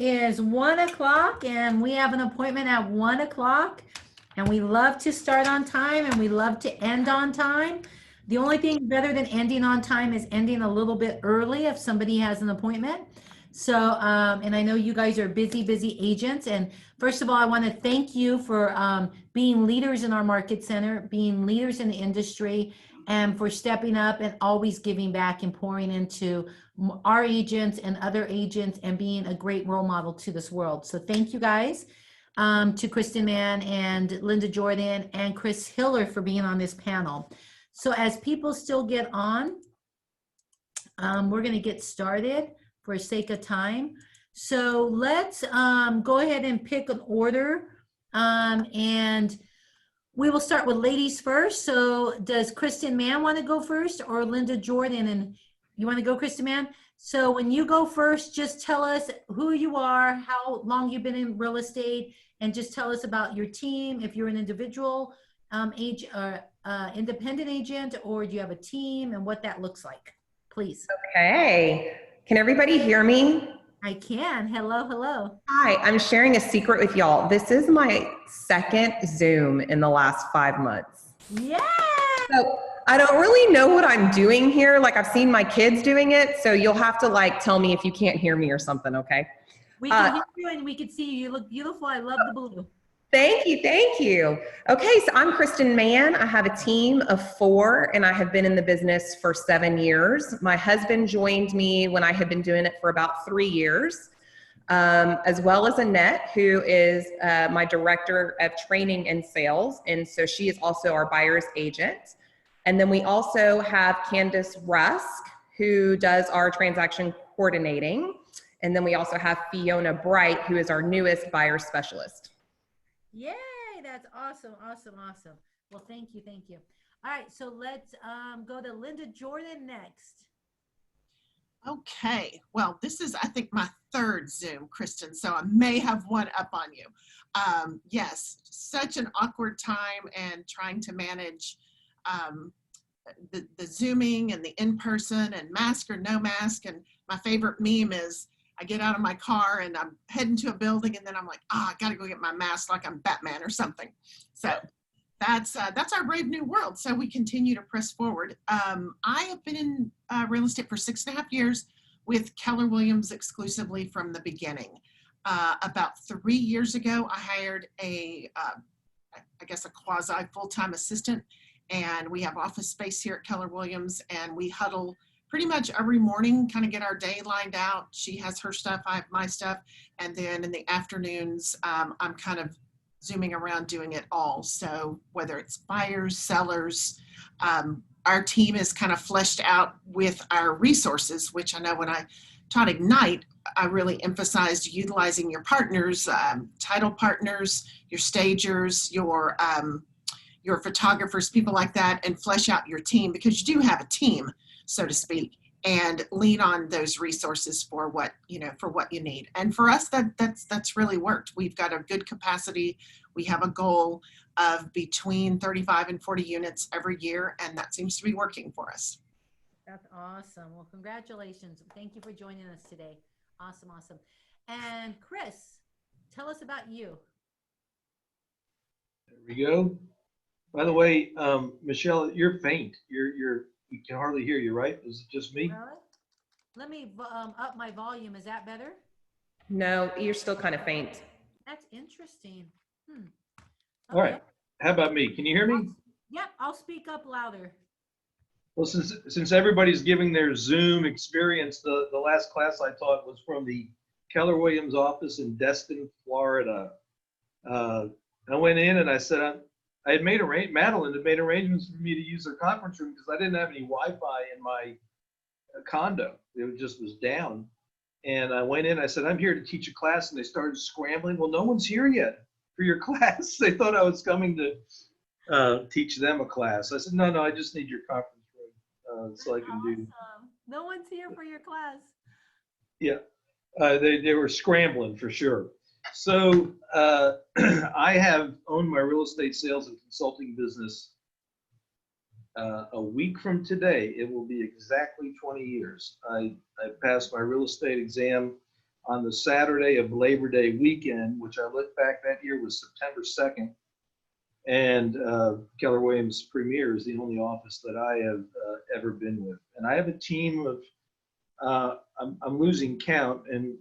is 1 o'clock and we have an appointment at 1 o'clock, and we love to start on time and we love to end on time. The only thing better than ending on time is ending a little bit early if somebody has an appointment. So, and I know you guys are busy agents. And first of all, I want to thank you for being leaders in our market center, being leaders in the industry, and for stepping up and always giving back and pouring into our agents and other agents and being a great role model to this world. So thank you guys, to Kristin Mann and Linda Jordan and Chris Hiller for being on this panel. So as people still get on, we're going to get started for sake of time. So let's go ahead and pick an order, and we will start with ladies first. So does Kristin Mann want to go first, or Linda Jordan? And you want to go, Kristin Mann? So when you go first, just tell us who you are, how long you've been in real estate, and just tell us about your team. If you're an individual independent agent, or do you have a team, and what that looks like, please. Okay. Can everybody hear me? I can. Hello, hello. Hi, I'm sharing a secret with y'all. This is my second Zoom in the last 5 months. Yeah. So I don't really know what I'm doing here. Like, I've seen my kids doing it, so you'll have to like tell me if you can't hear me or something, okay? We can hear you and we can see you. You look beautiful. I love the blue. Thank you, thank you. Okay, so I'm Kristin Mann. I have a team of 4, and I have been in the business for 7 years. My husband joined me when I had been doing it for about 3 years, as well as Annette, who is my director of training and sales, and so she is also our buyer's agent. And then we also have Candace Rusk, who does our transaction coordinating, and then we also have Fiona Bright, who is our newest buyer specialist. Yay, that's awesome, awesome, awesome. Well, thank you, thank you. All right, so let's go to Linda Jordan next. Okay, well, this is, I think, my 3rd Zoom, Kristen, so I may have one up on you. Yes, such an awkward time, and trying to manage the Zooming and the in-person and mask or no mask. And my favorite meme is, I get out of my car and I'm heading to a building, and then I'm like, I gotta go get my mask like I'm Batman or something. So that's our brave new world. So we continue to press forward. I have been in real estate for 6.5 years with Keller Williams exclusively from the beginning. About 3 years ago, I hired I guess a quasi full-time assistant, and we have office space here at Keller Williams, and we huddle pretty much every morning, kind of get our day lined out. She has her stuff, I have my stuff. And then in the afternoons, I'm kind of zooming around doing it all. So whether it's buyers, sellers, our team is kind of fleshed out with our resources, which I know when I taught Ignite, I really emphasized utilizing your partners, title partners, your stagers, your photographers, people like that, and flesh out your team, because you do have a team, so to speak, and lean on those resources for what you need. And for us, that's really worked. We've got a good capacity. We have a goal of between 35 and 40 units every year, and that seems to be working for us. That's awesome. Well, congratulations. Thank you for joining us today. Awesome, awesome. And Chris, tell us about you. There we go. By the way, Michelle, you're faint. We can hardly hear you, right? Is it just me? Really? Let me up my volume. Is that better? No, you're still kind of faint. That's interesting. Okay. All right. How about me? Can you hear me? Yep, I'll speak up louder. Well, since everybody's giving their Zoom experience, the last class I taught was from the Keller Williams office in Destin, Florida. I went in and I said, I had made Madeline had made arrangements for me to use her conference room because I didn't have any Wi-Fi in my condo. It just was down. And I went in, I said, I'm here to teach a class. And they started scrambling. Well, no one's here yet for your class. They thought I was coming to teach them a class. I said, no, I just need your conference room so I can do. No one's here for your class. Yeah, they were scrambling for sure. So I have owned my real estate sales and consulting business. A week from today, it will be exactly 20 years. I passed my real estate exam on the Saturday of Labor Day weekend, which I look back that year was September 2nd. And Keller Williams Premier is the only office that I have ever been with. And I have a team of, I'm losing count, and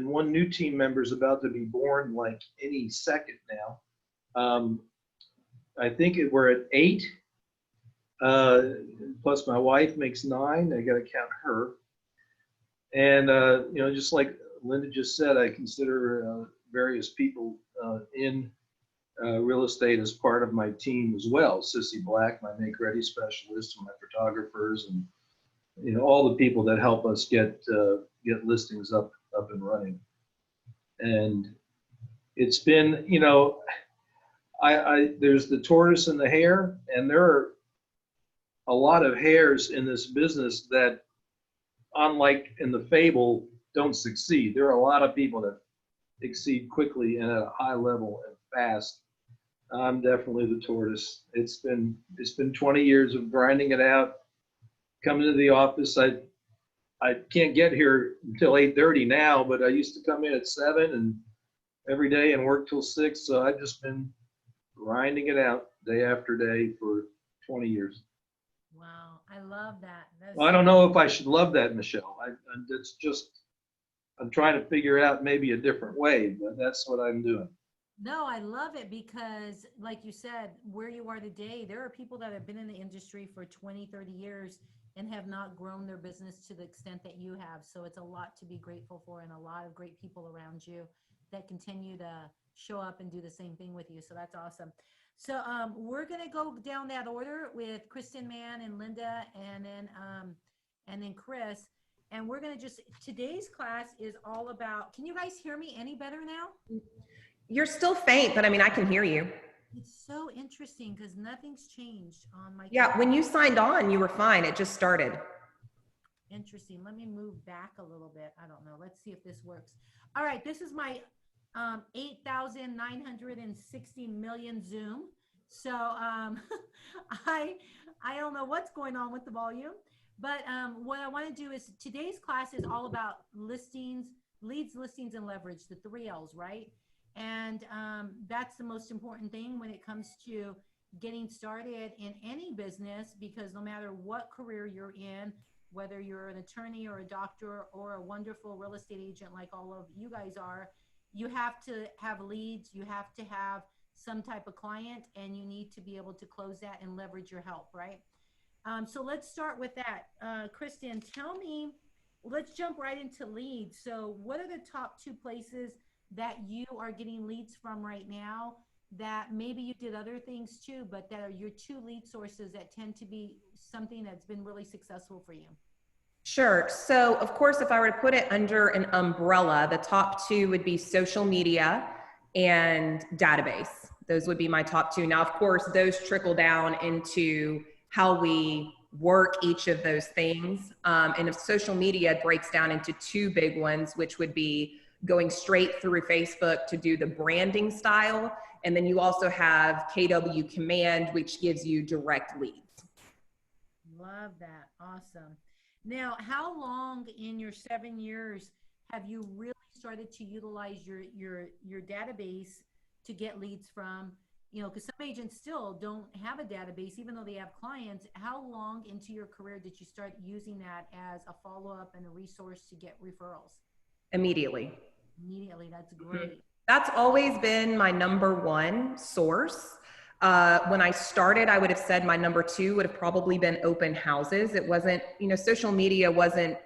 one new team member is about to be born like any second now. I think we're at 8, plus my wife makes 9. I got to count her. And, you know, just like Linda just said, I consider various people in real estate as part of my team as well. Sissy Black, my make-ready specialist, and my photographers, and you know, all the people that help us get listings up and running. And it's been, you know, there's the tortoise and the hare, and there are a lot of hares in this business that, unlike in the fable, don't succeed. There are a lot of people that exceed quickly and at a high level and fast. I'm definitely the tortoise. It's been 20 years of grinding it out, coming to the office. I can't get here until 8:30 now, but I used to come in at 7 and every day and work till 6. So I've just been grinding it out day after day for 20 years. Wow, I love that. Well, I don't know if I should love that, Michelle. It's just, I'm trying to figure out maybe a different way, but that's what I'm doing. No, I love it because, like you said, where you are today, there are people that have been in the industry for 20, 30 years and have not grown their business to the extent that you have. So it's a lot to be grateful for, and a lot of great people around you that continue to show up and do the same thing with you. So that's awesome. So we're going to go down that order with Kristin Mann and Linda, and then Chris. And we're going to today's class is all about, can you guys hear me any better now? You're still faint, but I mean, I can hear you. It's so interesting because nothing's changed on my Yeah, computer. when you signed on, you were fine. It just started. Interesting. Let me move back a little bit. I don't know. Let's see if this works. All right. This is my 8,960 million Zoom. So I don't know what's going on with the volume, but what I want to do is today's class is all about listings, leads, listings, and leverage, the 3 L's, right? And that's the most important thing when it comes to getting started in any business, because no matter what career you're in, whether you're an attorney or a doctor or a wonderful real estate agent like all of you guys are, you have to have leads, you have to have some type of client, and you need to be able to close that and leverage your help, right? So let's start with that. Kristen, tell me, let's jump right into leads. So what are the top 2 places that you are getting leads from right now, that maybe you did other things too, but that are your 2 lead sources that tend to be something that's been really successful for you? Sure. So of course, if I were to put it under an umbrella, the top 2 would be social media and database. Those would be my top 2. Now, of course, those trickle down into how we work each of those things. And if social media breaks down into 2 big ones, which would be going straight through Facebook to do the branding style. And then you also have KW Command, which gives you direct leads. Love that. Awesome. Now, how long in your 7 years have you really started to utilize your database to get leads from? You know, because some agents still don't have a database, even though they have clients. How long into your career did you start using that as a follow-up and a resource to get referrals? Immediately. Immediately. That's great. That's always been my number 1 source. When I started, I would have said my number 2 would have probably been open houses. It wasn't, you know, social media wasn't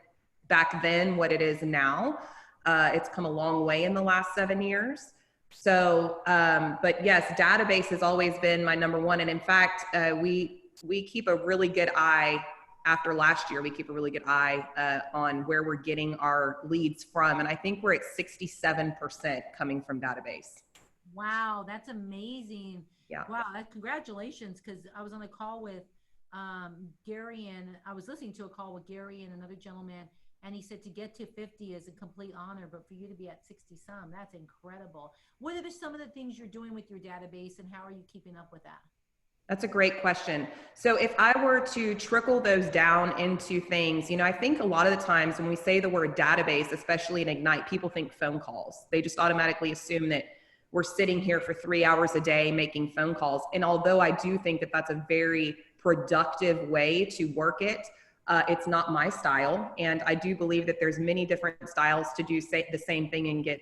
back then what it is now. It's come a long way in the last 7 years. So, but yes, database has always been my number 1. And in fact, we keep a really good eye. After last year, we keep a really good eye on where we're getting our leads from. And I think we're at 67% coming from database. Wow, that's amazing. Yeah. Wow, congratulations, because I was on a call with Gary, and I was listening to a call with Gary and another gentleman, and he said to get to 50 is a complete honor, but for you to be at 60 some, that's incredible. What are some of the things you're doing with your database, and how are you keeping up with that? That's a great question. So if I were to trickle those down into things, I think a lot of the times when we say the word database, especially in Ignite, people think phone calls. They just automatically assume that we're sitting here for 3 hours a day making phone calls. And although I do think that that's a very productive way to work it, it's not my style. And I do believe that there's many different styles to do the same thing and get,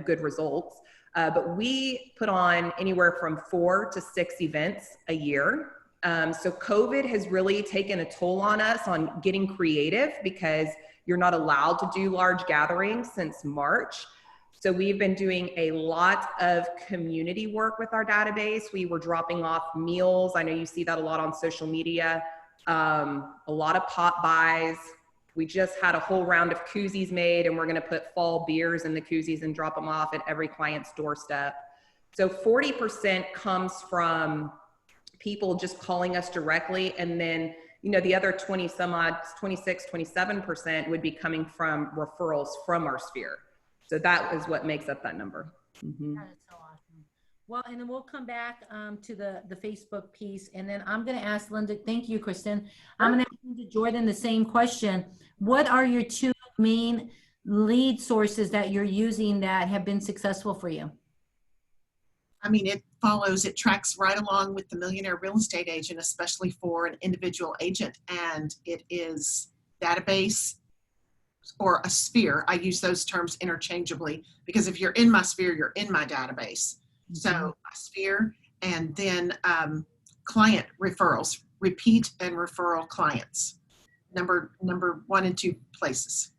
good results. But we put on anywhere from 4 to 6 events a year. So COVID has really taken a toll on us on getting creative because you're not allowed to do large gatherings since March. So we've been doing a lot of community work with our database. We were dropping off meals. I know you see that a lot on social media. A lot of pop buys. We just had a whole round of koozies made, and we're going to put fall beers in the koozies and drop them off at every client's doorstep. So 40% comes from people just calling us directly. And then, the other 27% would be coming from referrals from our sphere. So that is what makes up that number. Mm-hmm. That is so awesome. Well, and then we'll come back to the Facebook piece. And then I'm going to ask Linda, thank you, Kristen. I'm going to ask Linda Jordan the same question. What are your 2 main lead sources that you're using that have been successful for you? I mean, it tracks right along with the Millionaire Real Estate Agent, especially for an individual agent. And it is database or a sphere. I use those terms interchangeably because if you're in my sphere, you're in my database. Mm-hmm. So a sphere, and then client referrals, repeat and referral clients. Number 1 and 2 places.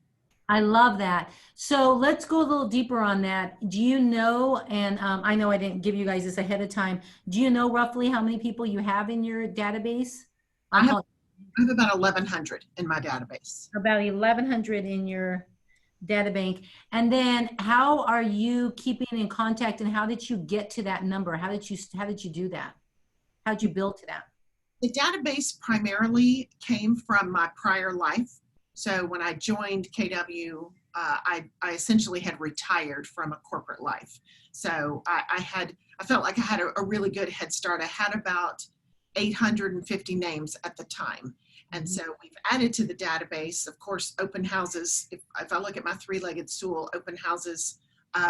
I love that. So let's go a little deeper on that. Do you know, and I know I didn't give you guys this ahead of time, do you know roughly how many people you have in your database? I have about 1,100 in my database. About 1,100 in your data bank. And then how are you keeping in contact, and how did you get to that number? How did you do that? How did you build to that? The database primarily came from my prior life. So when I joined KW, I essentially had retired from a corporate life. So I felt like I had a really good head start. I had about 850 names at the time. And so we've added to the database, of course, open houses. If I look at my 3-legged stool, open houses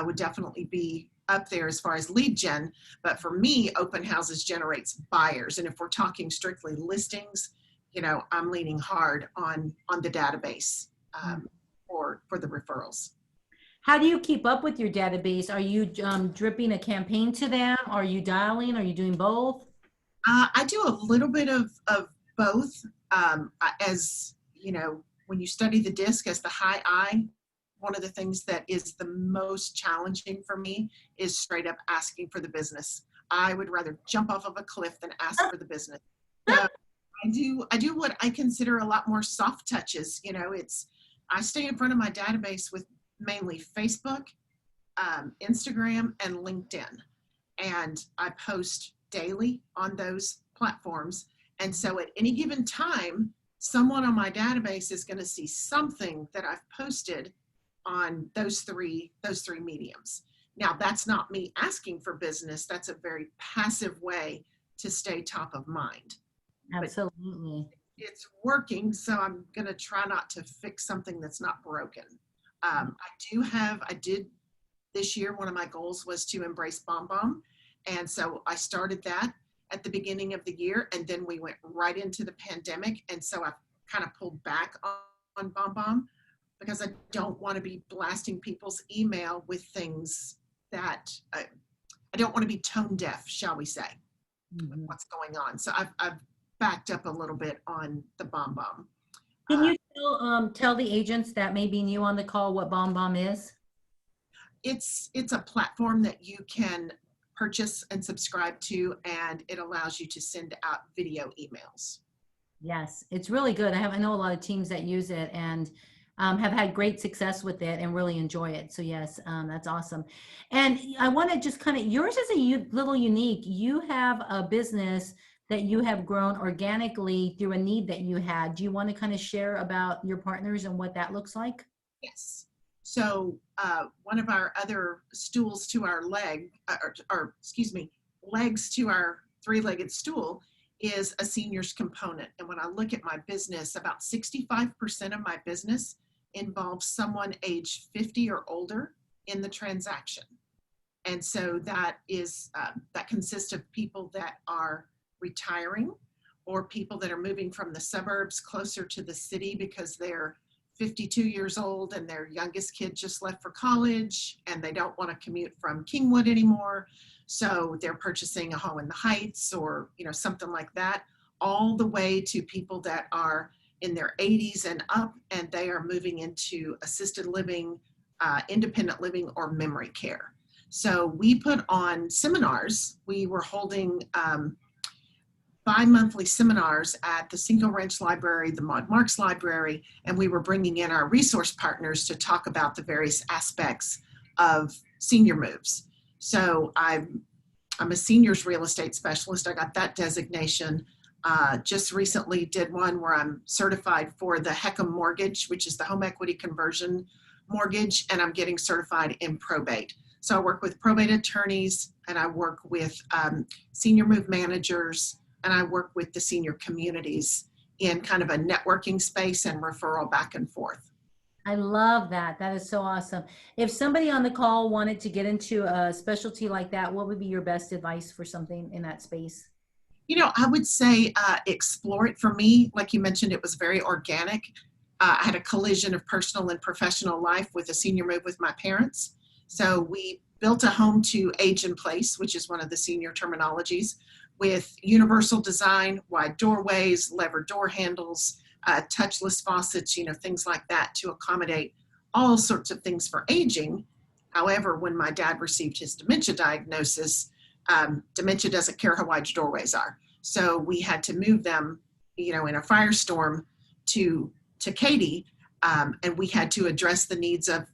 would definitely be up there as far as lead gen. But for me, open houses generates buyers. And if we're talking strictly listings, I'm leaning hard on the database for the referrals. How do you keep up with your database? Are you dripping a campaign to them? Are you dialing? Are you doing both? I do a little bit of both. As when you study the disc as the high I, one of the things that is the most challenging for me is straight up asking for the business. I would rather jump off of a cliff than ask for the business. So I do what I consider a lot more soft touches. I stay in front of my database with mainly Facebook, Instagram, and LinkedIn. And I post daily on those platforms. And so at any given time, someone on my database is going to see something that I've posted on those three mediums. Now, that's not me asking for business. That's a very passive way to stay top of mind. Absolutely. But it's working, so I'm going to try not to fix something that's not broken. I did this year, one of my goals was to embrace BombBomb. And so I started that at the beginning of the year, and then we went right into the pandemic. And so I've kind of pulled back on BombBomb because I don't want to be blasting people's email with things that I don't want to be tone deaf, shall we say, with what's going on. So I've backed up a little bit on the BombBomb. Can you tell the agents that may be new on the call what BombBomb is? It's a platform that you can purchase and subscribe to, and it allows you to send out video emails. Yes, it's really good. I know a lot of teams that use it and have had great success with it and really enjoy it. So yes, that's awesome. And I want to just yours is a little unique. You have a business that you have grown organically through a need that you had. Do you want to kind of share about your partners and what that looks like? Yes. So one of our other stools to our legs to our three-legged stool is a seniors component. And when I look at my business, about 65% of my business involves someone age 50 or older in the transaction. And so that is, that consists of people that are retiring or people that are moving from the suburbs closer to the city because they're 52 years old and their youngest kid just left for college and they don't want to commute from Kingwood anymore. So they're purchasing a home in the Heights or, you know, something like that, all the way to people that are in their 80s and up, and they are moving into assisted living, independent living, or memory care. So we put on seminars. We were holding bi-monthly seminars at the Cinco Ranch Library, the Maud Marks Library, and we were bringing in our resource partners to talk about the various aspects of senior moves. So I'm a seniors real estate specialist. I got that designation. Just recently did one where I'm certified for the HECM mortgage, which is the home equity conversion mortgage, and I'm getting certified in probate. So I work with probate attorneys, and I work with senior move managers, and I work with the senior communities in kind of a networking space and referral back and forth. I love that. That is so awesome. If somebody on the call wanted to get into a specialty like that, what would be your best advice for something in that space? You know, I would say explore it. For me, like you mentioned, it was very organic. I had a collision of personal and professional life with a senior move with my parents. So we built a home to age in place, which is one of the senior terminologies, with universal design, wide doorways, lever door handles, touchless faucets, you know, things like that to accommodate all sorts of things for aging. However, when my dad received his dementia diagnosis, dementia doesn't care how wide your doorways are. So we had to move them, you know, in a firestorm to Katy, and we had to address the needs of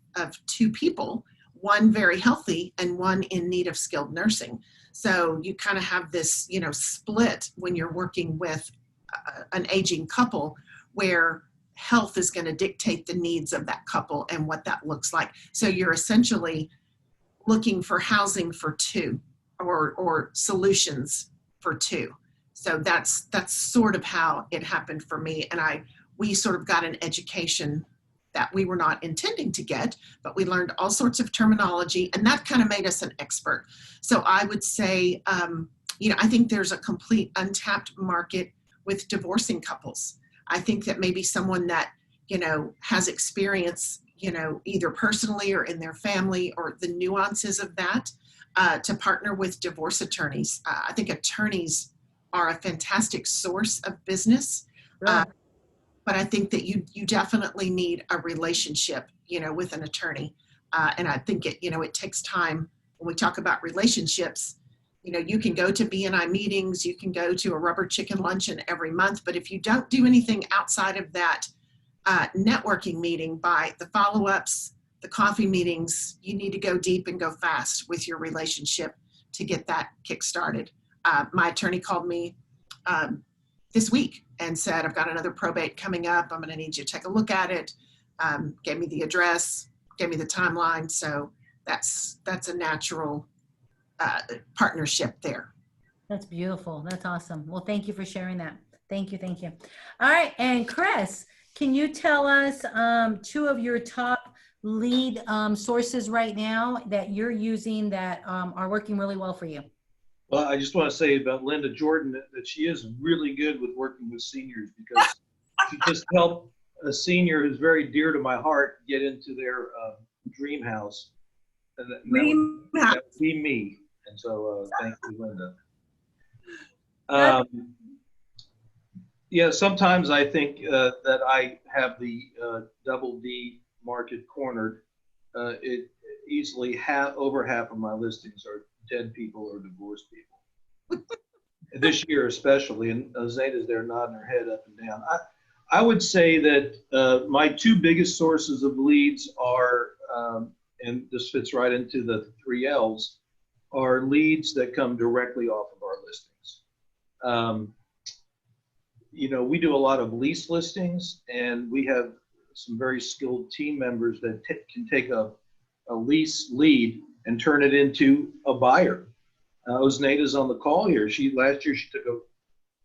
two people, one very healthy and one in need of skilled nursing. So you kind of have this, you know, split when you're working with an aging couple where health is going to dictate the needs of that couple and what that looks like. So you're essentially looking for housing for two or solutions for two. So that's sort of how it happened for me. And we sort of got an education that we were not intending to get, but we learned all sorts of terminology, and that kind of made us an expert. So I would say, you know, I think there's a complete untapped market with divorcing couples. I think that maybe someone that, you know, has experience, you know, either personally or in their family or the nuances of that, to partner with divorce attorneys. I think attorneys are a fantastic source of business. Really? But I think that you definitely need a relationship, you know, with an attorney. And I think it, you know, it takes time. When we talk about relationships, you know, you can go to BNI meetings, you can go to a rubber chicken luncheon every month, but if you don't do anything outside of that networking meeting, by the follow-ups, the coffee meetings, you need to go deep and go fast with your relationship to get that kick-started. My attorney called me this week and said, I've got another probate coming up. I'm going to need you to take a look at it. Gave me the address, gave me the timeline. So that's a natural partnership there. That's beautiful. That's awesome. Well, thank you for sharing that. Thank you. Thank you. All right. And Chris, can you tell us two of your top lead sources right now that you're using that are working really well for you? Well, I just want to say about Linda Jordan that she is really good with working with seniors, because she just helped a senior who's very dear to my heart get into their dream house. And that would be me. And so thank you, Linda. Yeah, sometimes I think that I have the double D market cornered. It easily over half of my listings are dead people or divorced people. This year especially, and Zeta's there nodding her head up and down. I would say that my two biggest sources of leads are, and this fits right into the 3 L's, are leads that come directly off of our listings. You know, we do a lot of lease listings, and we have some very skilled team members that can take a lease lead and turn it into a buyer. Osneda's on the call here. Last year she took a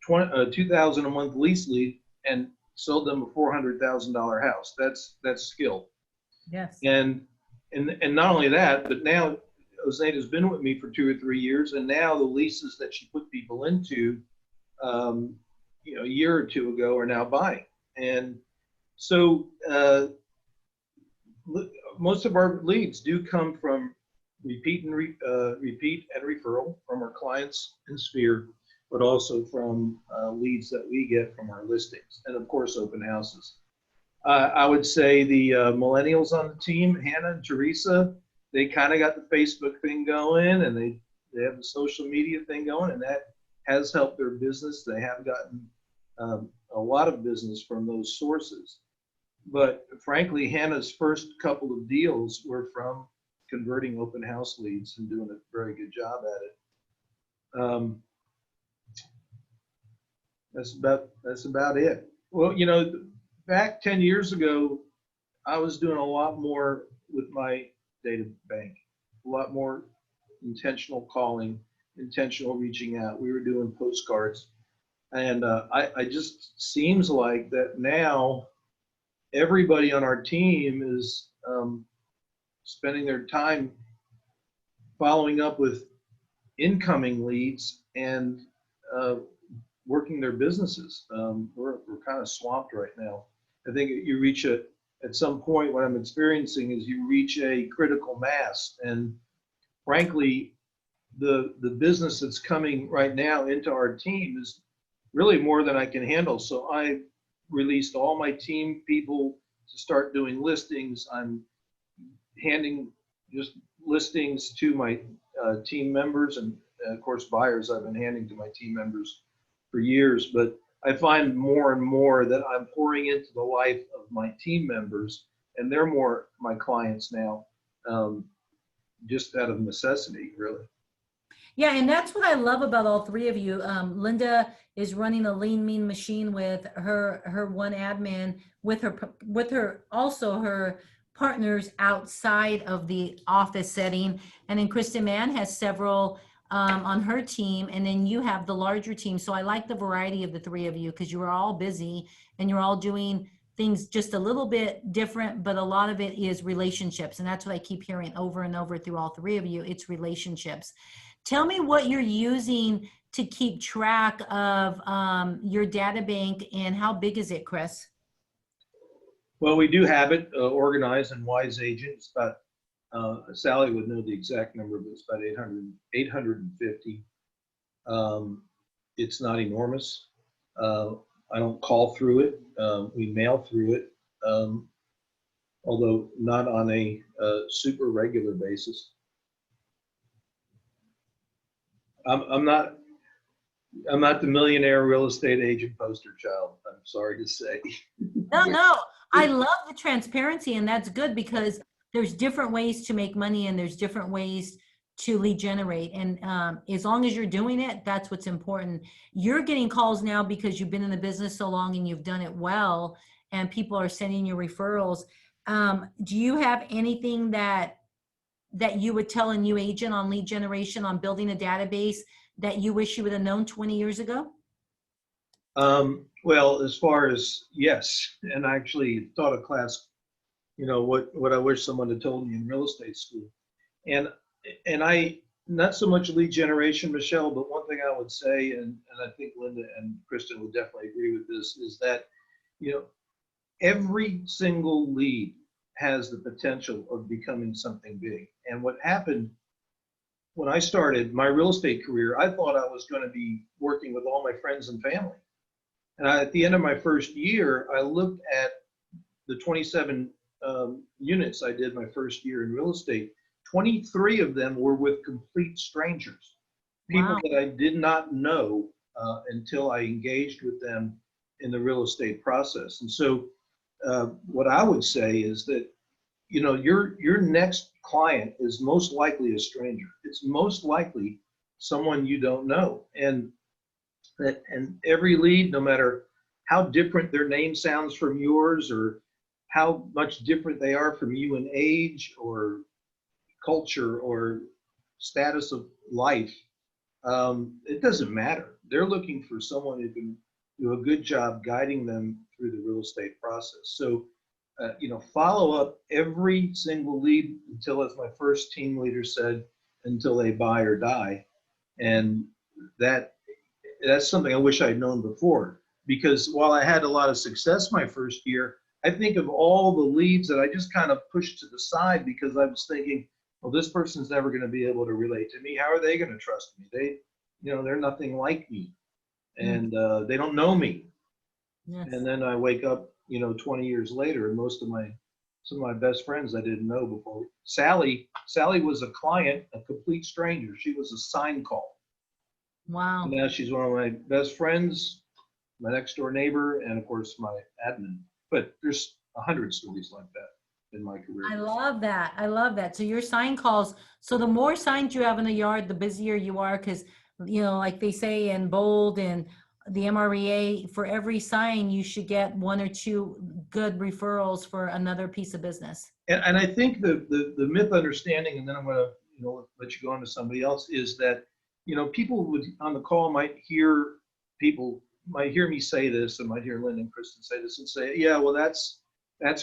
$2,000 a month lease lead and sold them a $400,000 house. That's skill. Yes. And not only that, but now Osneda's been with me for 2 or 3 years, and now the leases that she put people into, a year or two ago, are now buying. And so most of our leads do come from repeat and referral from our clients in Sphere, but also from leads that we get from our listings, and of course open houses. I would say the millennials on the team, Hannah and Teresa, they kind of got the Facebook thing going, and they have the social media thing going, and that has helped their business. They have gotten a lot of business from those sources. But frankly, Hannah's first couple of deals were from converting open house leads and doing a very good job at it. That's about it. Well, back 10 years ago, I was doing a lot more with my data bank, a lot more intentional calling, intentional reaching out. We were doing postcards. And I just seems like that now everybody on our team is spending their time following up with incoming leads and working their businesses. We're kind of swamped right now. I think you reach at some point, what I'm experiencing is you reach a critical mass, and frankly, the business that's coming right now into our team is really more than I can handle. So I released all my team people to start doing listings. I'm handing just listings to my team members, and of course buyers I've been handing to my team members for years. But I find more and more that I'm pouring into the life of my team members, and they're more my clients now, just out of necessity, really. Yeah, and that's what I love about all three of you. Linda is running a lean, mean machine with her one admin, with her also her partners outside of the office setting. And then Kristin Mann has several on her team, and then you have the larger team. So I like the variety of the three of you, because you are all busy and you're all doing things just a little bit different, but a lot of it is relationships. And that's what I keep hearing over and over through all three of you. It's relationships. Tell me what you're using to keep track of your data bank, and how big is it, Chris? Well, we do have it organized in Wise Agent. It's about, Sally would know the exact number, but it's about 850. It's not enormous. I don't call through it. We mail through it, although not on a super regular basis. I'm not the Millionaire Real Estate Agent poster child, I'm sorry to say. No, I love the transparency, and that's good, because there's different ways to make money and there's different ways to lead generate. And as long as you're doing it, that's what's important. You're getting calls now because you've been in the business so long and you've done it well, and people are sending you referrals. Do you have anything that you would tell a new agent on lead generation, on building a database, that you wish you would have known 20 years ago? Well, as far as, yes, and I actually taught a class, what I wish someone had told me in real estate school. And I, not so much lead generation, Michelle, but one thing I would say, and I think Linda and Kristen would definitely agree with this, is that, every single lead has the potential of becoming something big. And what happened when I started my real estate career, I thought I was going to be working with all my friends and family. And at the end of my first year, I looked at the 27 units I did my first year in real estate. 23 of them were with complete strangers, people Wow. that I did not know until I engaged with them in the real estate process. And so what I would say is that, your next client is most likely a stranger. It's most likely someone you don't know. And every lead, no matter how different their name sounds from yours, or how much different they are from you in age or culture or status of life, it doesn't matter. They're looking for someone who can do a good job guiding them through the real estate process. So, follow up every single lead until, as my first team leader said, until they buy or die. And that's something I wish I'd known before, because while I had a lot of success my first year, I think of all the leads that I just kind of pushed to the side because I was thinking, well, this person's never going to be able to relate to me. How are they going to trust me? They're nothing like me, and they don't know me. Yes. And then I wake up, 20 years later, and some of my best friends I didn't know before. Sally was a client, a complete stranger. She was a sign call. Wow. And now she's one of my best friends, my next door neighbor, and of course my admin. But there's 100 stories like that in my career. I love that. I love that. So your sign calls, so the more signs you have in the yard, the busier you are, because, like they say in Bold and the MREA, for every sign, you should get 1 or 2 good referrals for another piece of business. And I think the myth understanding, and then I'm going to let you go on to somebody else, is that people on the call might hear me say this, and might hear Linda and Kristen say this, and say, yeah, well, that's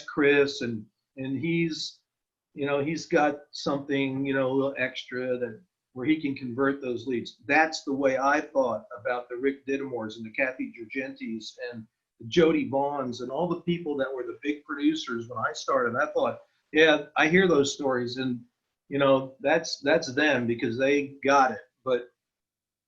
Chris, and he's got something a little extra where he can convert those leads. That's the way I thought about the Rick Dittemores and the Kathy Georgentis and the Jody Bonds and all the people that were the big producers when I started. I thought, yeah, I hear those stories, and that's them because they got it. But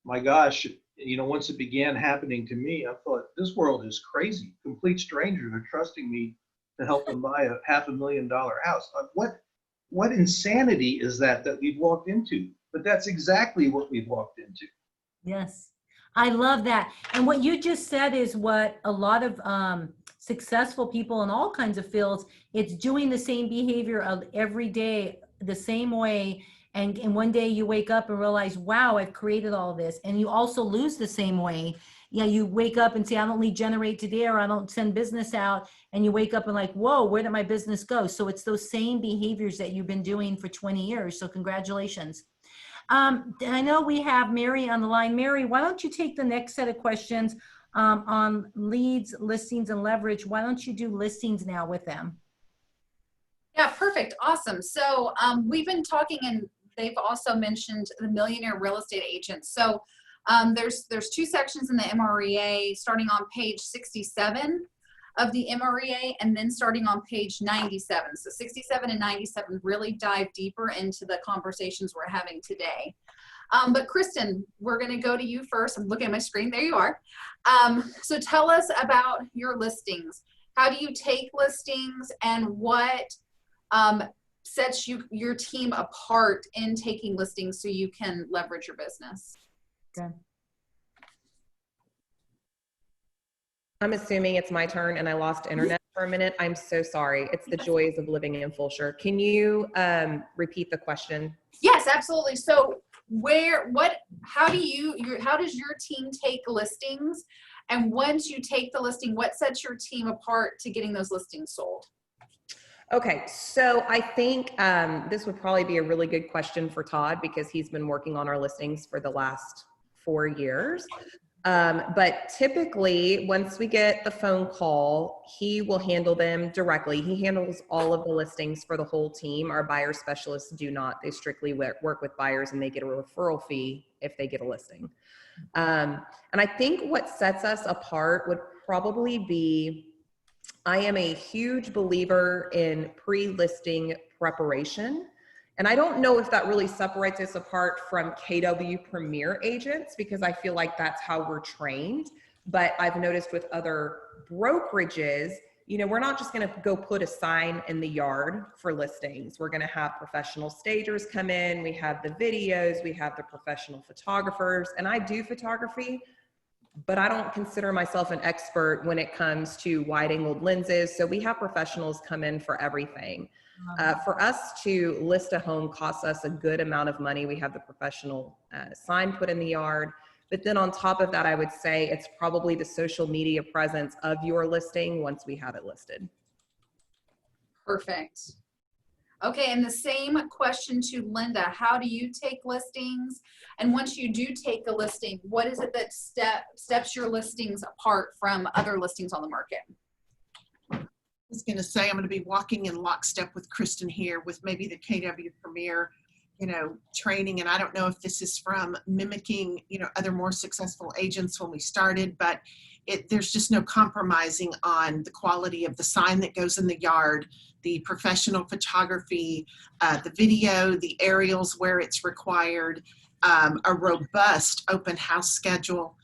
my gosh, once it began happening to me, I thought, this world is crazy. Complete strangers are trusting me to help them buy a $500,000 house. What insanity is that we've walked into? But that's exactly what we've walked into. Yes, I love that. And what you just said is what a lot of successful people in all kinds of fields, it's doing the same behavior of every day, the same way. And one day you wake up and realize, wow, I've created all this. And you also lose the same way. Yeah, you wake up and say, I don't lead generate today, or I don't send business out. And you wake up and like, whoa, where did my business go? So it's those same behaviors that you've been doing for 20 years. So congratulations. I know we have Mary on the line. Mary, why don't you take the next set of questions on leads, listings, and leverage? Why don't you do listings now with them? Yeah, perfect. Awesome. So we've been talking, and they've also mentioned the Millionaire Real Estate Agents. So there's 2 sections in the MREA, starting on page 67 of the MREA, and then starting on page 97. So 67 and 97 really dive deeper into the conversations we're having today. But Kristen, we're going to go to you first. I'm looking at my screen. There you are. So tell us about your listings. How do you take listings, and what sets your team apart in taking listings so you can leverage your business? Okay. I'm assuming it's my turn and I lost internet for a minute. I'm so sorry. It's the joys of living in Fulshire. Can you repeat the question? Yes, absolutely. So how does your team take listings? And once you take the listing, what sets your team apart to getting those listings sold? Okay, so I think this would probably be a really good question for Todd, because he's been working on our listings for the last 4 years. But typically, once we get the phone call, he will handle them directly. He handles all of the listings for the whole team. Our buyer specialists do not. They strictly work with buyers, and they get a referral fee if they get a listing. And I think what sets us apart would probably be, I am a huge believer in pre-listing preparation. And I don't know if that really separates us apart from KW Premier agents, because I feel like that's how we're trained. But I've noticed with other brokerages, we're not just going to go put a sign in the yard for listings. We're going to have professional stagers come in. We have the videos, we have the professional photographers, and I do photography, but I don't consider myself an expert when it comes to wide angled lenses. So we have professionals come in for everything. For us to list a home costs us a good amount of money. We have the professional sign put in the yard. But then on top of that, I would say it's probably the social media presence of your listing once we have it listed. Perfect. Okay, and the same question to Linda. How do you take listings? And once you do take a listing, what is it that steps your listings apart from other listings on the market? I was going to say, I'm going to be walking in lockstep with Kristen here with maybe the KW Premier, training. And I don't know if this is from mimicking, other more successful agents when we started, but there's just no compromising on the quality of the sign that goes in the yard, the professional photography, the video, the aerials where it's required, a robust open house schedule.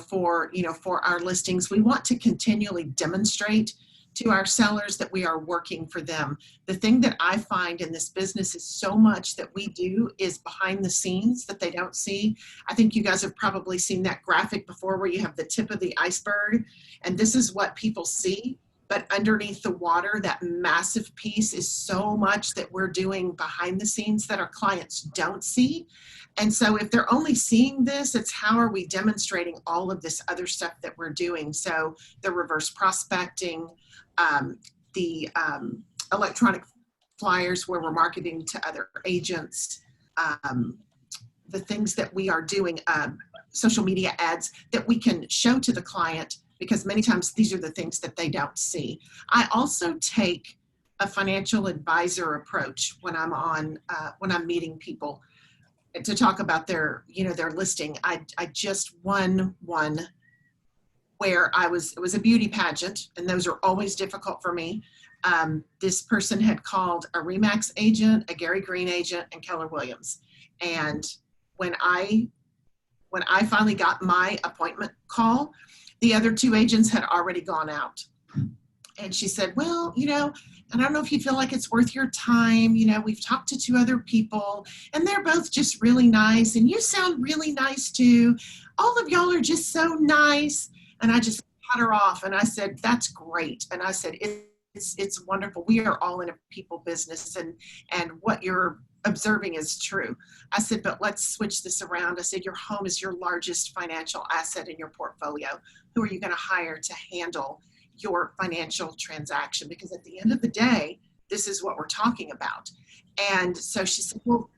For our listings, we want to continually demonstrate to our sellers that we are working for them. The thing that I find in this business is so much that we do is behind the scenes that they don't see. I think you guys have probably seen that graphic before where you have the tip of the iceberg, and this is what people see. But underneath the water, that massive piece is so much that we're doing behind the scenes that our clients don't see. And so if they're only seeing this, it's how are we demonstrating all of this other stuff that we're doing? So the reverse prospecting, the electronic flyers where we're marketing to other agents, the things that we are doing, social media ads that we can show to the client, because many times these are the things that they don't see. I also take a financial advisor approach when I'm meeting people to talk about their listing. I just won one where it was a beauty pageant, and those are always difficult for me. This person had called a Remax agent, a Gary Green agent, and Keller Williams. And when I finally got my appointment call, the other two agents had already gone out. And she said, well, I don't know if you feel like it's worth your time. We've talked to two other people and they're both just really nice. And you sound really nice too. All of y'all are just so nice. And I just cut her off and I said, that's great. And I said, it's wonderful. We are all in a people business, and what you're observing is true. I said, but let's switch this around. I said, your home is your largest financial asset in your portfolio. Who are you going to hire to handle your financial transaction? Because at the end of the day, this is what we're talking about. And so she said, well,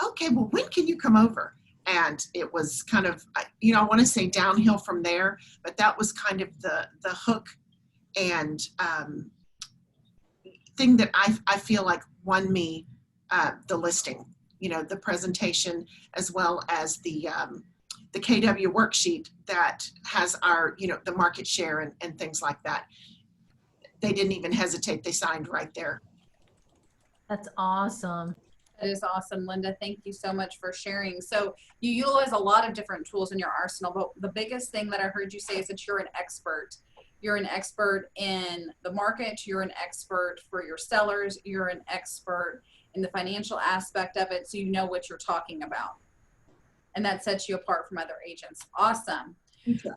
okay, well, when can you come over? And it was kind of, I want to say downhill from there, but that was kind of the hook and thing that I feel like won me the listing, the presentation, as well as the KW worksheet that has our, the market share and things like that. They didn't even hesitate. They signed right there. That's awesome. That is awesome, Linda. Thank you so much for sharing. So you utilize a lot of different tools in your arsenal, but the biggest thing that I heard you say is that you're an expert. You're an expert in the market. You're an expert for your sellers. You're an expert in the financial aspect of it, so you know what you're talking about. And that sets you apart from other agents. Awesome. Okay.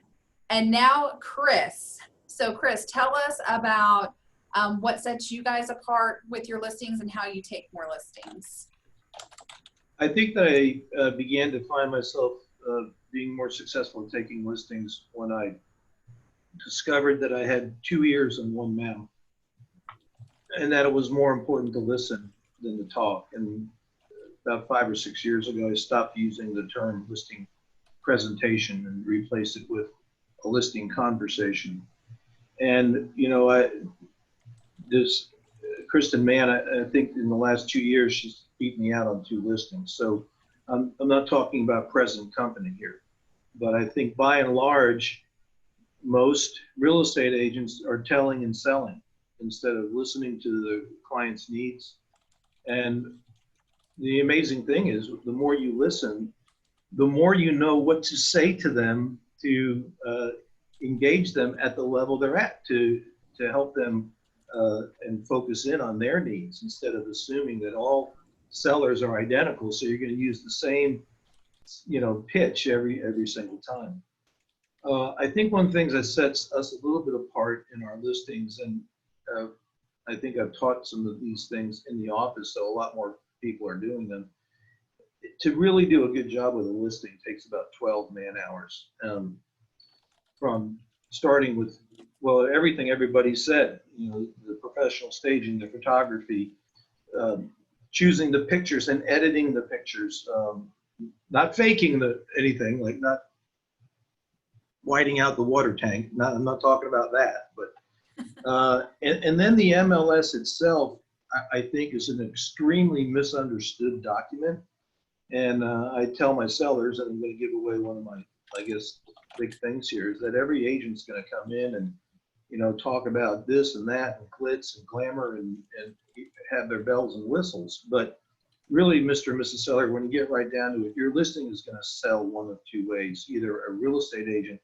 And now, Chris. So Chris, tell us about what sets you guys apart with your listings and how you take more listings. I think that I began to find myself being more successful in taking listings when I discovered that I had 2 ears and 1 mouth, and that it was more important to listen than to talk. And about 5 or 6 years ago, I stopped using the term listing presentation and replaced it with a listing conversation. And, this Kristin Mann, I think in the last 2 years, she's beat me out on 2 listings. So I'm not talking about present company here, but I think by and large, most real estate agents are telling and selling instead of listening to the client's needs. And the amazing thing is, the more you listen, the more you know what to say to them to engage them at the level they're at, to help them and focus in on their needs instead of assuming that all sellers are identical. So you're going to use the same, pitch every single time. I think one thing that sets us a little bit apart in our listings, and I think I've taught some of these things in the office, so a lot more people are doing them. To really do a good job with a listing takes about 12 man hours, from starting with, well, everything everybody said, you know, the professional staging, the photography, choosing the pictures and editing the pictures, not faking anything, like not whiting out the water tank. I'm not talking about that, but and then the MLS itself, I think, is an extremely misunderstood document. And I tell my sellers, and I'm going to give away one of my, I guess, big things here, is that every agent's going to come in and, you know, talk about this and that and glitz and glamour and have their bells and whistles. But really, Mr. and Mrs. Seller, when you get right down to it, your listing is going to sell one of two ways. Either a real estate agent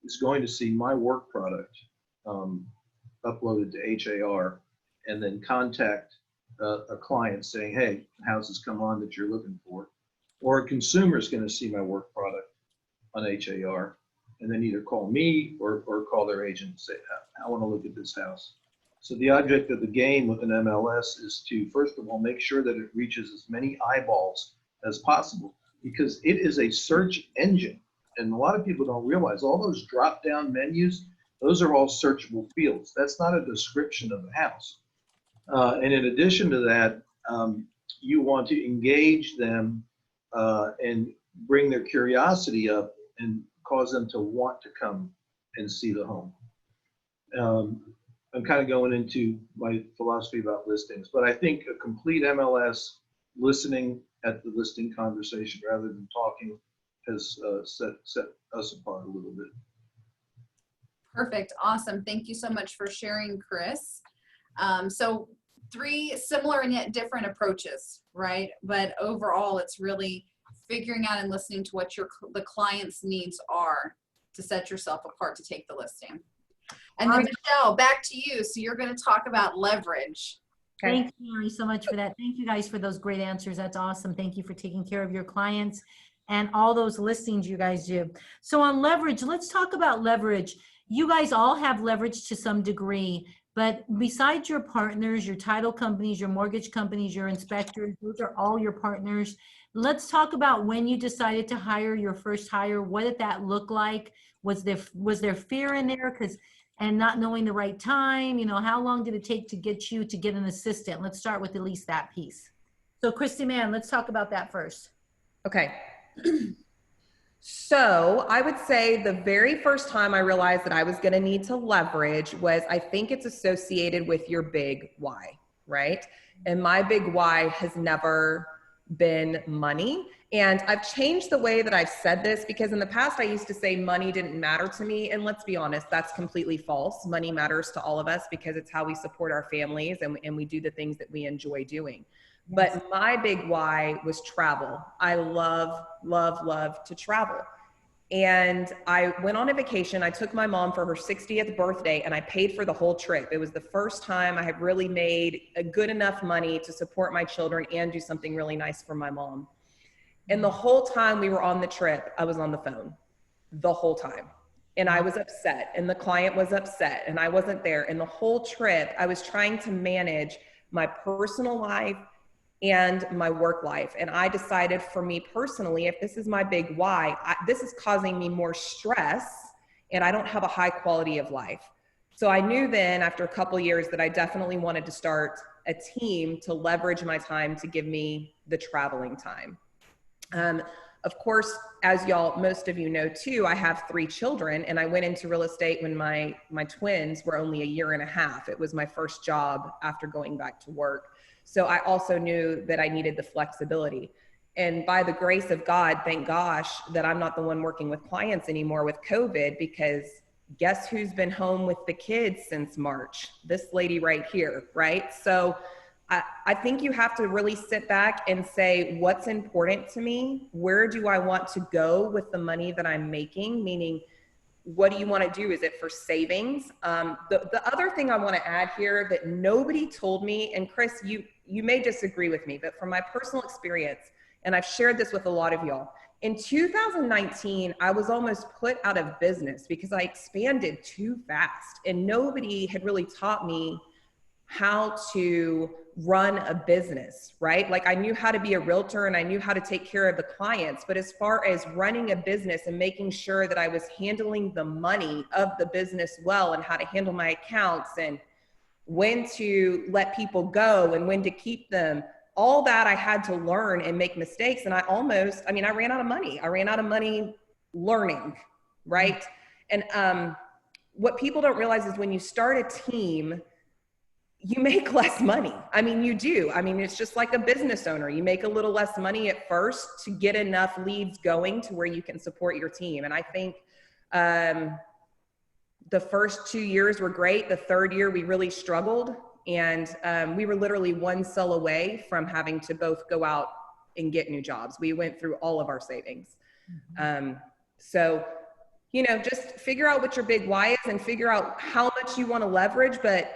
is going to see my work product uploaded to HAR and then contact a client saying, hey, houses come on that you're looking for. Or a consumer is going to see my work product on HAR and then either call me or call their agent and say, I want to look at this house. So the object of the game with an MLS is to, first of all, make sure that it reaches as many eyeballs as possible, because it is a search engine. And a lot of people don't realize all those drop-down menus, those are all searchable fields. That's not a description of the house. And in addition to that, you want to engage them and bring their curiosity up and cause them to want to come and see the home. I'm kind of going into my philosophy about listings, but I think a complete MLS, listening at the listing conversation rather than talking, has set us apart a little bit. Perfect. Awesome. Thank you so much for sharing, Chris. So 3 similar and yet different approaches, right? But overall, it's really figuring out and listening to what the client's needs are to set yourself apart to take the listing. And then Michelle, back to you. So you're going to talk about leverage. Okay. Thank you, Mary, so much for that. Thank you guys for those great answers. That's awesome. Thank you for taking care of your clients and all those listings you guys do. So on leverage, let's talk about leverage. You guys all have leverage to some degree, but besides your partners, your title companies, your mortgage companies, your inspectors, those are all your partners. Let's talk about when you decided to hire your first hire. What did that look like? Was there fear in there? And not knowing the right time, you know, how long did it take to get an assistant? Let's start with at least that piece. So Kristin Mann, let's talk about that first. Okay. So I would say the very first time I realized that I was going to need to leverage was, I think it's associated with your big why, right? And my big why has never been money. And I've changed the way that I've said this, because in the past I used to say money didn't matter to me. And let's be honest, that's completely false. Money matters to all of us because it's how we support our families and we do the things that we enjoy doing. Yes. But my big why was travel. I love, love, love to travel. And I went on a vacation. I took my mom for her 60th birthday and I paid for the whole trip. It was the first time I had really made a good enough money to support my children and do something really nice for my mom. And the whole time we were on the trip, I was on the phone the whole time. And I was upset and the client was upset and I wasn't there. And the whole trip I was trying to manage my personal life and my work life. And I decided for me personally, if this is my big why, this is causing me more stress and I don't have a high quality of life. So I knew then after a couple of years that I definitely wanted to start a team to leverage my time to give me the traveling time. Of course, as most of you know too, I have 3 children and I went into real estate when my twins were only 1.5 years. It was my first job after going back to work. So I also knew that I needed the flexibility. And by the grace of God, thank gosh that I'm not the one working with clients anymore with COVID, because guess who's been home with the kids since March? This lady right here, right? So I think you have to really sit back and say, what's important to me? Where do I want to go with the money that I'm making? Meaning, what do you want to do? Is it for savings? The other thing I want to add here that nobody told me, and Chris, you may disagree with me, but from my personal experience, and I've shared this with a lot of y'all, in 2019, I was almost put out of business because I expanded too fast and nobody had really taught me how to run a business, right? Like I knew how to be a realtor and I knew how to take care of the clients, but as far as running a business and making sure that I was handling the money of the business well and how to handle my accounts and when to let people go and when to keep them, all that I had to learn and make mistakes. And I ran out of money. I ran out of money learning, right? And what people don't realize is when you start a team, you make less money. I mean, you do. I mean, it's just like a business owner. You make a little less money at first to get enough leads going to where you can support your team. And I think the first 2 years were great. The third year, we really struggled. And we were literally one sell away from having to both go out and get new jobs. We went through all of our savings. So, you know, just figure out what your big why is and figure out how much you want to leverage, but